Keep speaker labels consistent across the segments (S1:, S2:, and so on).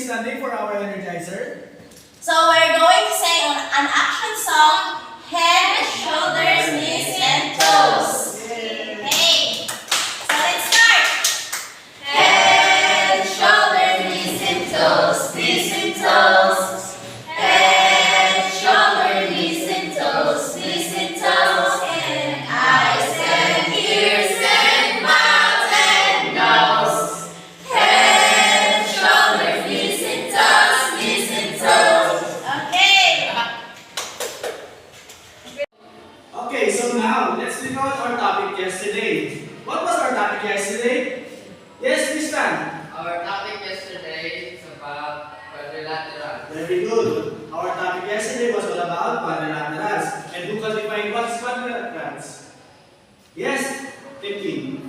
S1: please standing for our energizer?
S2: So we're going to sing an action song, head, shoulders, knees, and toes. Okay. So let's start. Head, shoulders, knees, and toes. Knees and toes. Head, shoulders, knees, and toes. Knees and toes. And eyes and ears and mouth and nose. Head, shoulders, knees, and toes. Knees and toes. Okay.
S1: Okay, so now let's recall our topic yesterday. What was our topic yesterday? Yes, please stand.
S3: Our topic yesterday is about quadrilateral.
S1: Very good. Our topic yesterday was all about quadrilaterals. And who can define what's quadrilaterals? Yes, Tiffany.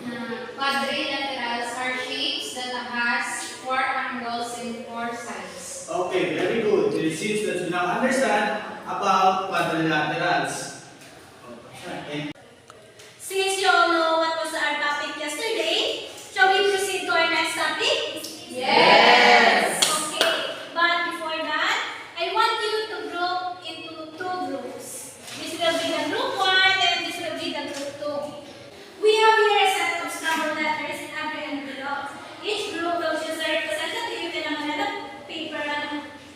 S4: Quadrilaterals are shapes that has four angles and four sides.
S1: Okay, very good. It seems that you now understand about quadrilaterals. And
S2: Since you all know what was our topic yesterday, shall we proceed to our next topic?
S4: Yes.
S2: Okay, but before that, I want you to group into two groups. This will be the group 1 and this will be the group 2. We have here a set of scrambled letters in every envelope. Each group will choose a representative and a manila paper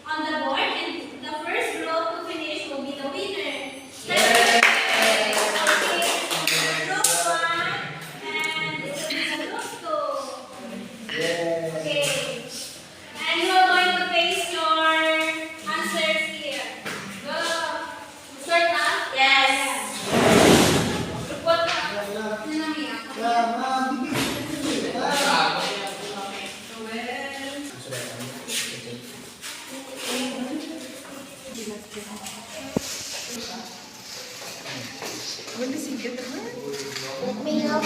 S2: on the board, and the first group to finish will be the winner. Okay, group 1 and this will be the group 2. Okay. And you are going to paste your answers here. Go. Start now? Yes. What?
S5: Let me help.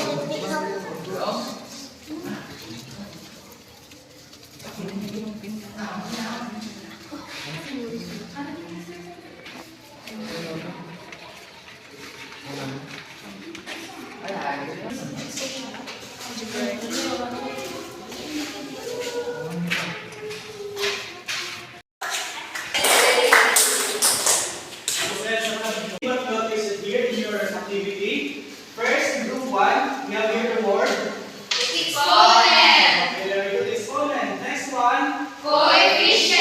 S1: what will is here in your activity? First, group 1, we have here the word.
S4: Exponent.
S1: Okay, very good. Exponent. Next one.
S4: Coefficient.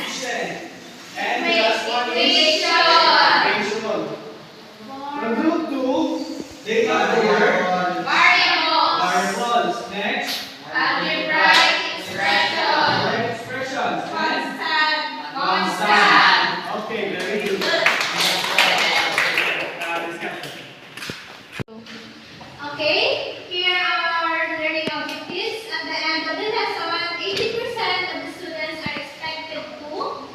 S1: Coefficient. And the last one is
S4: Equation.
S1: ratio. From group 2, they have the word
S4: Variables.
S1: variables. Next,
S4: Algebraic expression.
S1: algebraic expressions. And
S4: Constant.
S1: okay, very good.
S4: Okay, here are learning objectives. At the end of the lesson, 80% of the students are expected to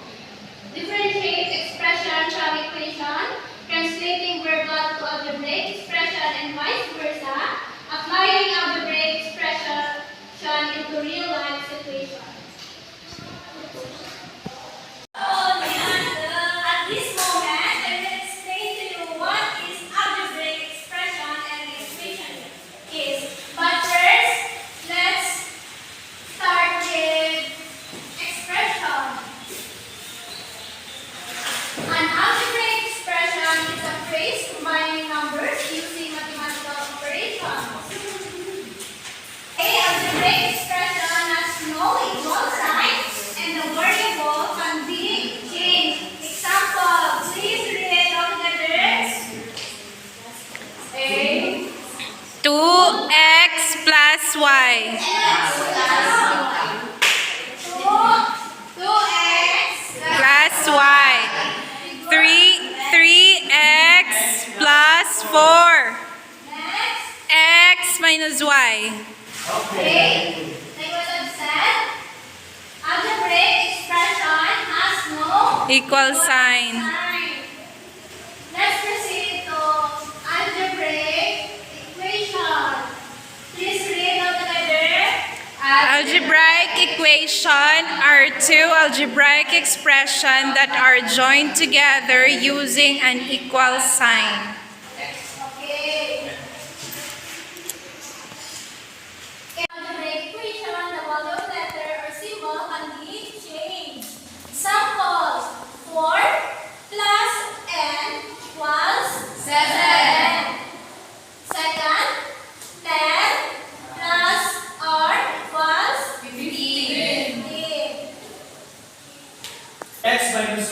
S4: differentiate expression from equation, translating verbal to algebraic expression and vice versa, applying algebraic expression into real-life situations.
S2: At this moment, I will explain to you what is algebraic expression and equation is. But first, let's start with expression. An algebraic expression is a phrase combining numbers using mathematical operations. A algebraic expression has no equal sign, and the variable can be changed. Example, please read all together. A
S6: 2x plus y.
S2: x plus 2x
S6: Plus y. 3x plus 4.
S2: Next,
S6: X minus y.
S2: okay. Like what I've said, algebraic expression has no
S6: Equal sign.
S2: Let's proceed to algebraic equation. Please read all together.
S6: Algebraic equation are two algebraic expressions that are joined together using an equal sign.
S2: Okay. Algebraic equation, the value of letter or symbol can be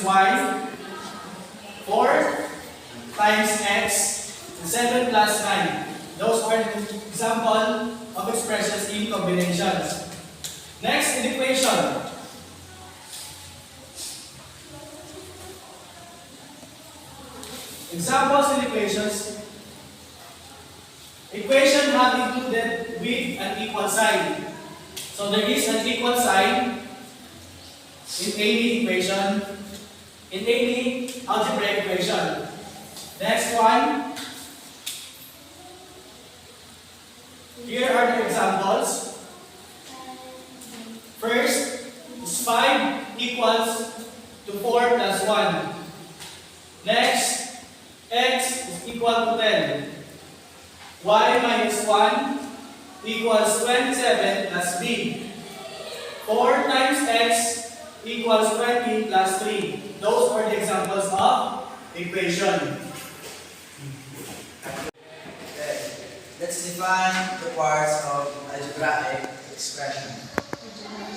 S1: y, 4 times x, and 7 plus 9. Those are the example of expressions in combinations. Next, in equation. Examples in equations. Equation have included with an equal sign. So there is an equal sign in any equation, in any algebraic equation. Next one. Here are the examples. First is 5 equals to 4 plus 1. Next, x is equal to 10. Y minus 1 equals 27 plus b. 4 times x equals 20 plus 3. Those are the examples of equation.
S7: Okay, let's define the parts of algebraic expression.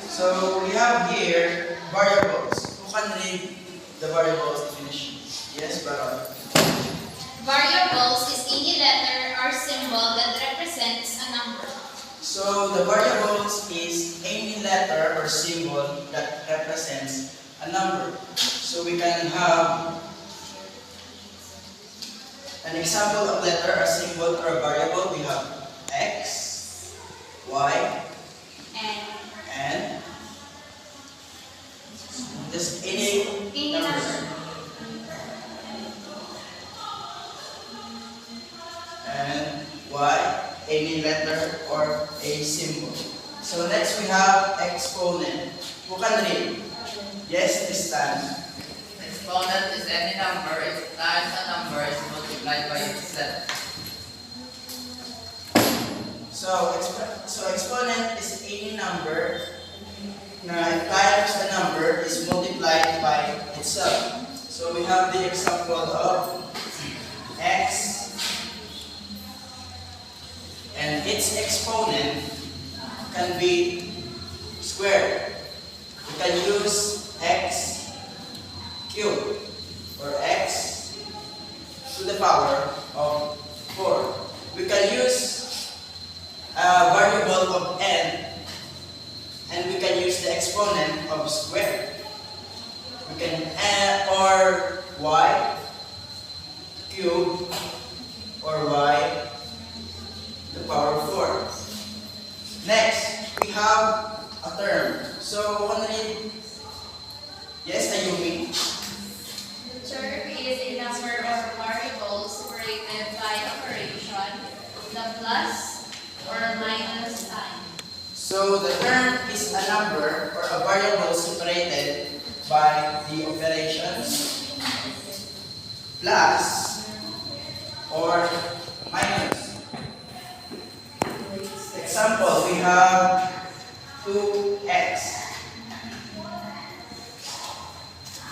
S7: So we have here variables. Who can read the variables definition? Yes, Baron.
S4: Variables is any letter or symbol that represents a number.
S7: So the variables is any letter or symbol that represents a number. So we can have an example of letter or symbol or variable. We have x, y, and just any number. And y, any letter or a symbol. So next we have exponent. Who can read? Yes, this time.
S3: Exponent is any number if times a number is multiplied by itself.
S7: So exponent is any number na if times a number is multiplied by itself. So we have the example of x and its exponent can be squared. We can use x cubed or x to the power of 4. We can use a variable of n and we can use the exponent of square. We can add or y cubed or y to the power of 4. Next, we have a term. So, who can read? Yes, Ayumi.
S4: The term is a number of variables separated by operation, the plus or minus sign.
S7: So, the term is a number or a variable separated by the operations plus or minus. Example, we have 2x.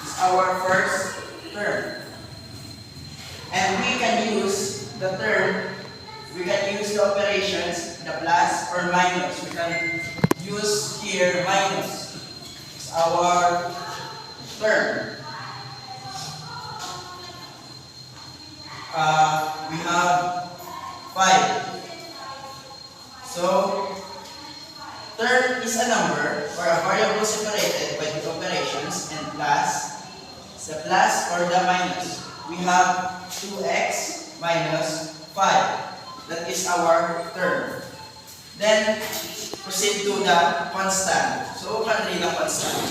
S7: It's our first term. And we can use the term, we can use the operations, the plus or minus. We can use here minus. It's our term. We have 5. So, term is a number or a variable separated by the operations and plus, the plus or the minus. We have 2x minus 5. That is our term. Then, proceed to the constant. So, who can read the constant?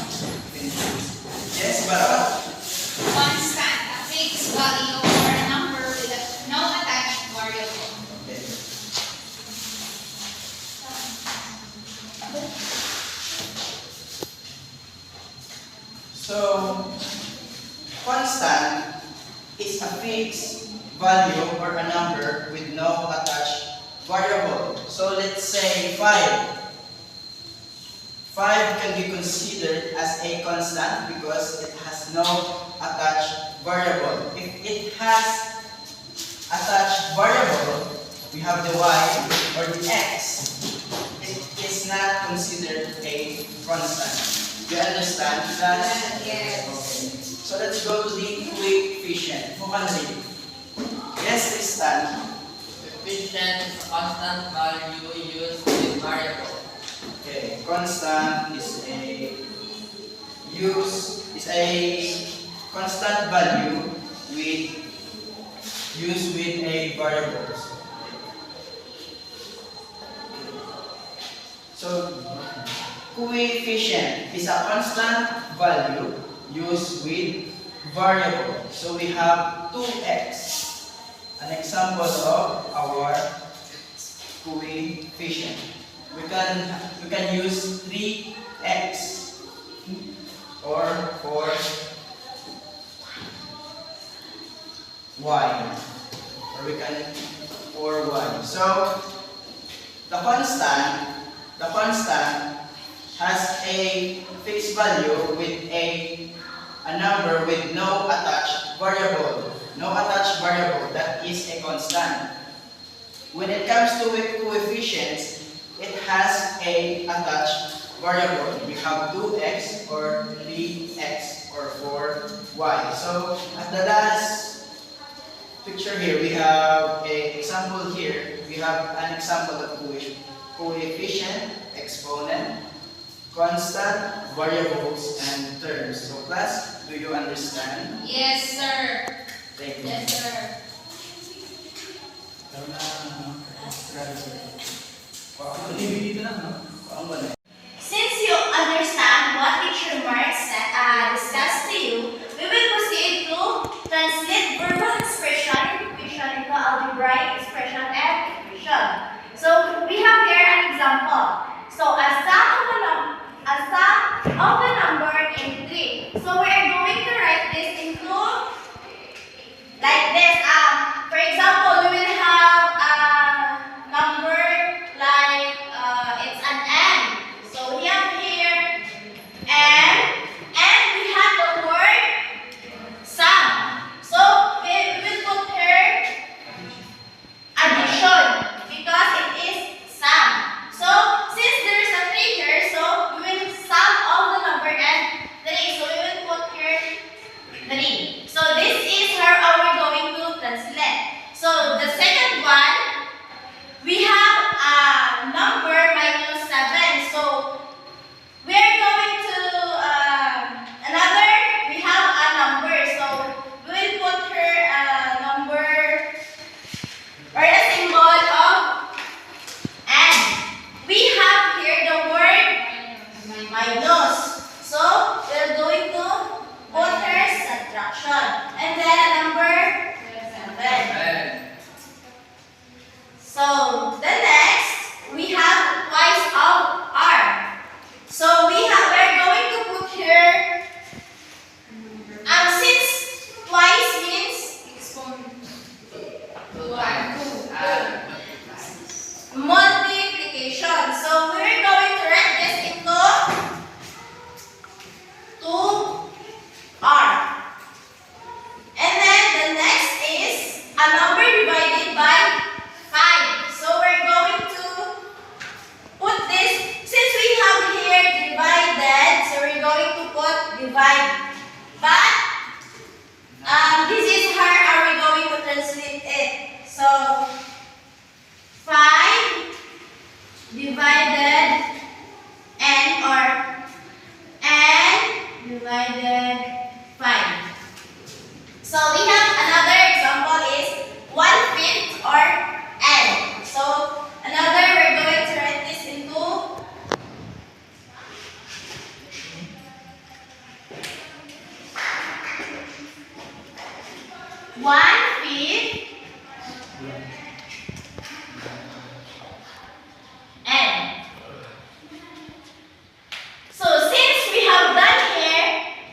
S7: Yes, Baron?
S4: Constant, a fixed value or a number with no attached variable.
S7: Okay. So, constant is a fixed value or a number with no attached variable. So, let's say 5. 5 can be considered as a constant because it has no attached variable. If it has attached variable, we have the y or the x. It is not considered a constant. You understand that?
S4: Yes.
S7: Okay. So So let's go to the coefficient. Who can read? Yes, Tristan.
S3: Coefficient is a constant value used with variable.
S7: Okay, constant is a constant value used with a variables. So coefficient is a constant value used with variable. So we have 2x. An example of our coefficient. We can use 3x or 4y, or we can 4y. So the constant has a fixed value with a number with no attached variable. No attached variable, that is a constant. When it comes to coefficients, it has a attached variable. We have 2x or 3x or 4y. So at the last picture here, we have an example here. We have an example of coefficient, exponent, constant, variables, and terms. So class, do you understand?
S2: Yes, sir.
S7: Thank you.
S2: Yes, sir. Since you understand what teacher Mark discussed to you, we will proceed to translate verbal expression and equation into algebraic expression and equation. So we have here an example. So a sum of the number in 3. So we are going to write this into like this. For example, we will have a number like it's an n. So we have here n, and we have the word sum. So we will put here addition because it is sum. So since there is a 3 here, so we will sum all the number and 3. So we will put here 3. So this is how we're going to translate. So the second one, we have a number minus 7. So we are going to we have a number. So we will put here a number or a symbol of n. We have here the word minus. So we're going to put here subtraction. And then a number 7. So the next, we have twice of r. So we're going to put here, since twice means multiplication. So we're going to write this into 2r. And then the next is a number divided by 5. So we're going to put this, since we have here divided, so we're going to put divide. But this is how are we going to translate it. So 5 divided n or n divided 5. So we have another example is 1/5 or n. So another, we're going to write this into 1/5 n. So since we have done here,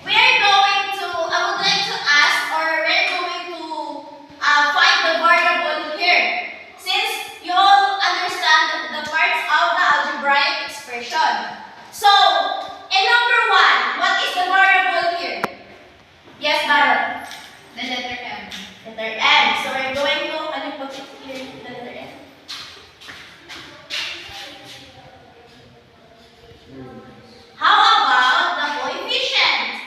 S2: we are going to, I would like to ask, or we're going to find the variable here. Since you all understand the parts of the algebraic expression. So, in number 1, what is the variable here? Yes, Baron?
S4: The letter M.
S2: Letter M. So we're going to, put it here, the letter M. How about the coefficient?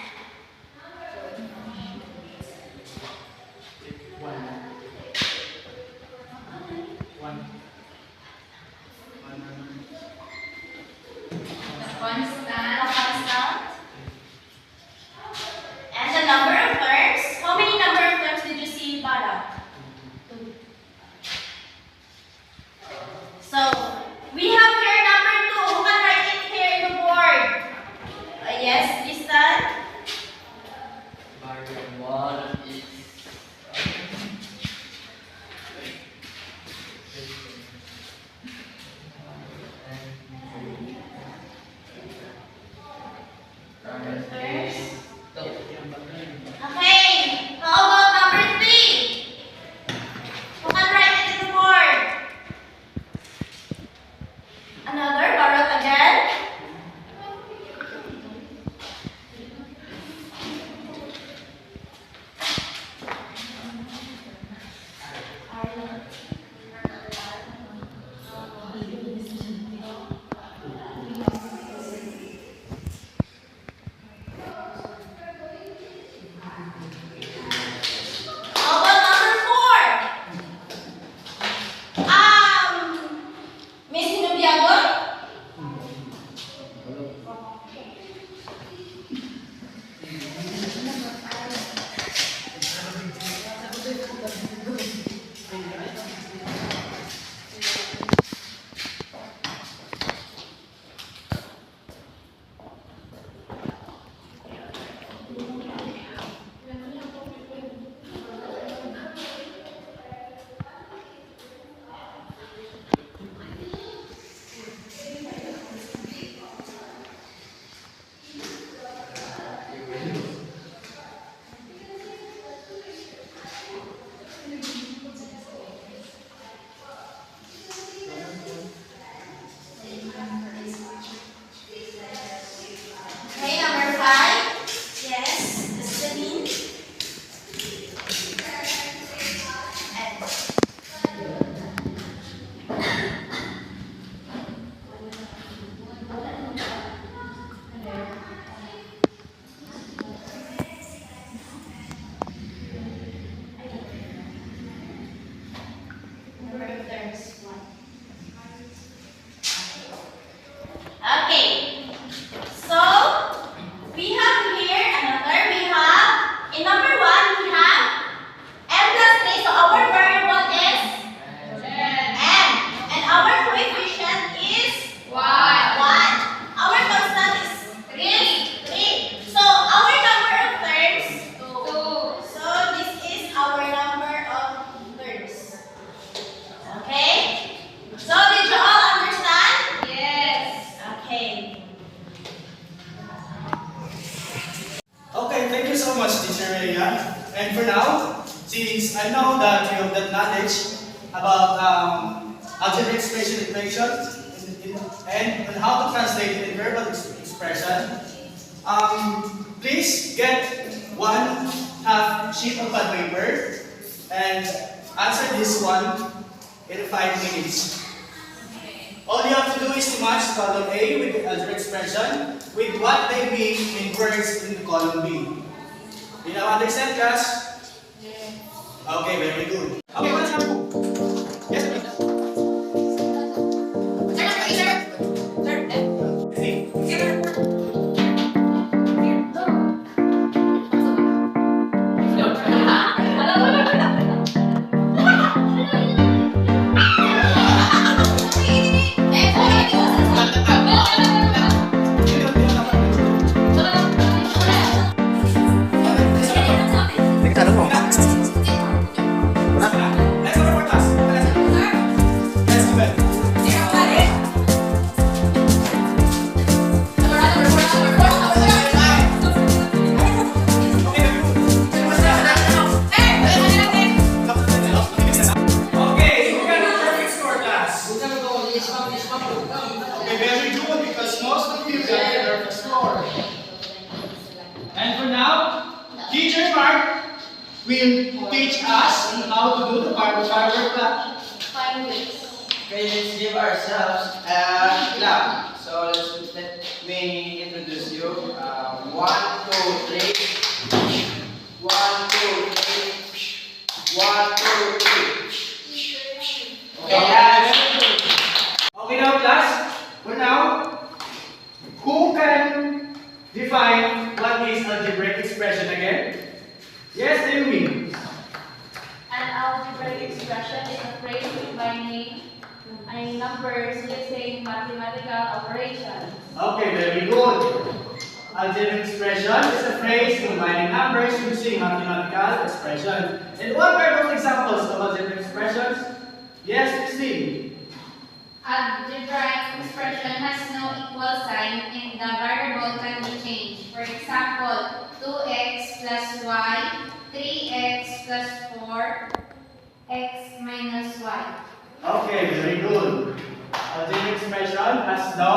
S1: And for now, since I know that you have that knowledge about algebraic expression equations and on how to translate it in verbal expression, please get 1/2 sheet of pad paper and answer this one in 5 minutes. All you have to do is to match column A with the algebraic expression with what they mean in words in the column B. You now understand, class? Okay, very good. Okay, what's your book? Yes, please. See. Let's go for class. Let's do it. Okay, who got a perfect score, class? Okay, very good, because most of you got a perfect score. And for now, teacher Mark will teach us on how to do the firework clap.
S7: Okay, let's give ourselves a clap. So let me introduce you. 1, 2, 3. 1, 2, 3. 1, 2, 3. Okay, guys.
S1: Okay now, class. For now, who can define what is algebraic expression again? Yes, tell me.
S4: An algebraic expression is a phrase combining numbers using mathematical operations.
S1: Okay, very good. Algebraic expression is a phrase combining numbers using mathematical expression. And what are those examples of algebraic expressions? Yes, Christine.
S4: Algebraic expression has no equal sign and the variable can be changed. For example, 2x plus y, 3x plus 4x minus y.
S1: Okay, very good. Algebraic expression has no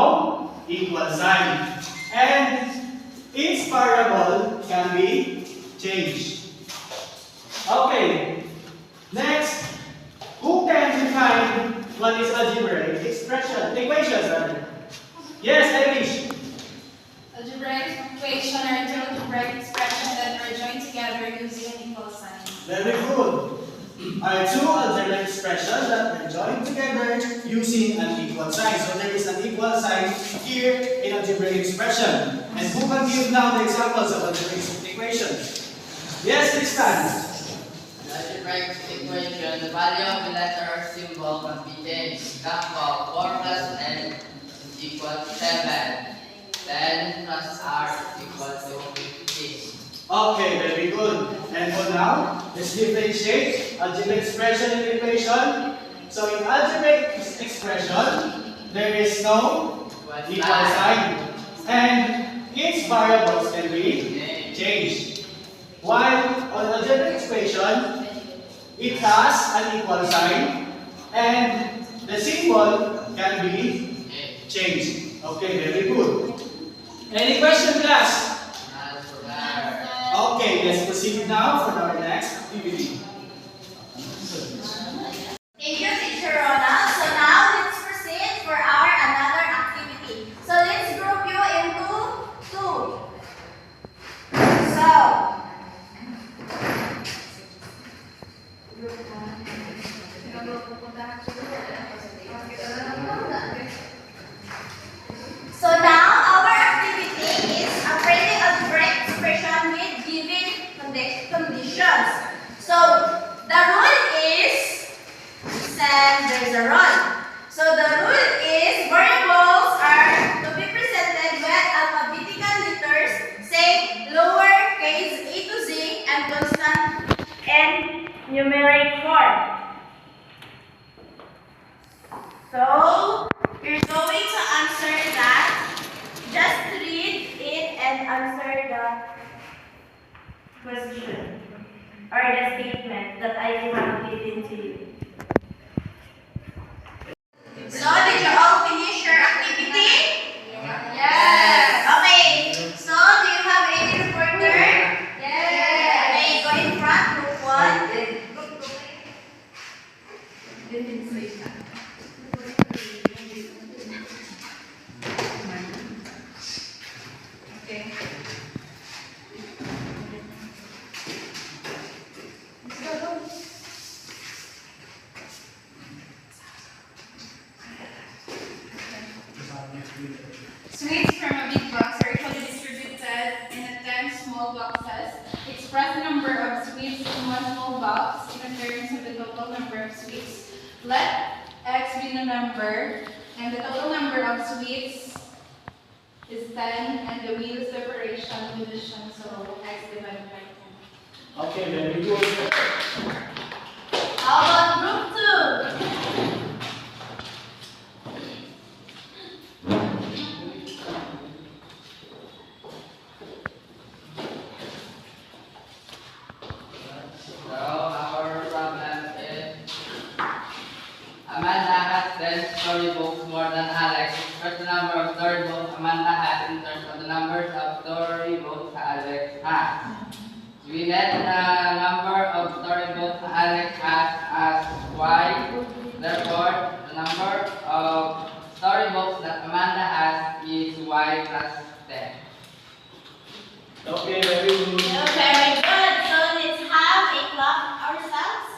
S1: equal sign. And its variable can be changed. Okay, next, who can define what is algebraic equations rather? Yes, Irish.
S8: Algebraic equation are two algebraic expressions that are joined together using an equal sign.
S1: Very good. Are two algebraic expressions that are joined together using an equal sign. So there is an equal sign here in algebraic expression. And who can give now the examples of algebraic equations? Yes, Tristan.
S3: In algebraic equation, the value of a letter or symbol can be changed. Example, 4 plus n is equal to 7. 10 plus r is equal to 15.
S1: Okay, very good. And for now, let's differentiate algebraic expression and equation. So in algebraic expression, there is no equal sign. And its variables can be changed. While on algebraic expression, it has an equal sign and the symbol can be changed. Okay, very good. Any question, class? Okay, let's proceed now for our next activity.
S5: Thank you, Teacher Ronald. So now let's proceed for our another activity. So let's group you into two. So now our activity is upgrading algebraic expression with given conditions. So the rule is, there's a rule. So the rule is variables are to be presented with alphabetical letters, say lowercase a to z and constant and numeric form. So you're going to answer that. Just read it and answer the question. or the statement that I have given to you. So, did you all finish your activity? Yes. Okay. So, do you have any reporter? Yes. Okay, go in front, group 1.
S8: Sweets from a big box are equally distributed in 10 small boxes. Express the number of sweets in one small box in terms of the total number of sweets. Let x be the number, and the total number of sweets is 10, and the wheel separation division, so x divided by 10.
S1: Okay, very good.
S5: How about group 2?
S3: So our problem is Amanda has 10 storybooks more than Alex. Express the number of storybooks Amanda has in terms of the numbers of storybooks Alex has. We let the number of storybooks Alex has as y. Therefore, the number of storybooks that Amanda has is y plus 10.
S1: Okay, very good.
S5: Very good. So, let's have a clap ourselves.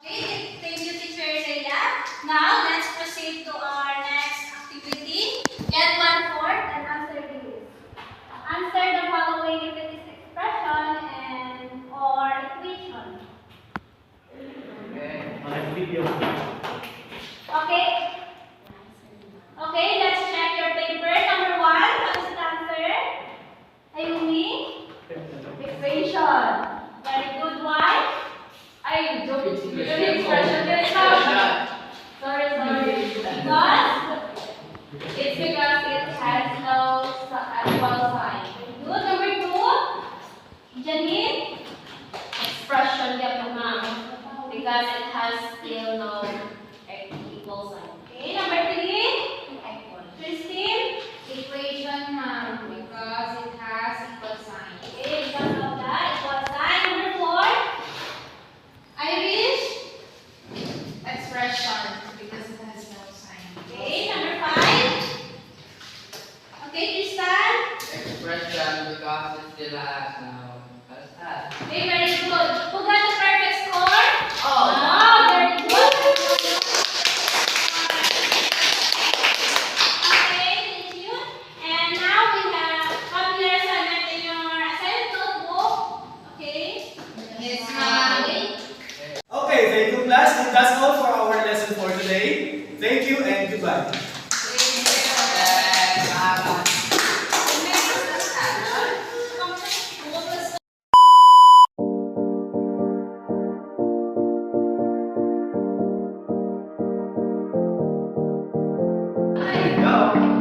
S5: Okay, thank you, Teacher Leia. Now, let's proceed to our next activity. Get 1/4 and answer this. Answer the following if it is expression and or equation.
S3: Okay.
S1: Next video.
S5: Okay. Okay, let's check your paper. Number 1, what is the answer? Ayumi? Equation. Very good. Why? I don't expression. Sorry. It's because it has no equal sign. Good. Number 2, Janine? Expression yan ma'am. Because it has still no equal sign. Okay, number 3, Christine?
S8: Equation, ma'am, because it has equal sign.
S5: Okay, because of that, equal sign. Number 4, Irish?
S8: Expression, because it has no sign.
S5: Okay, number 5. Okay, Tristan?
S3: Expression because it still has no that?
S5: Okay, very good. Who got the perfect score?
S3: Oh.
S5: Wow, very good. Okay, thank you. And now we have copy your assignment in your assignment notebook. Okay?
S8: Yes, ma'am.
S1: Okay, thank you class. And that's all for our lesson for today. Thank you and goodbye. Go.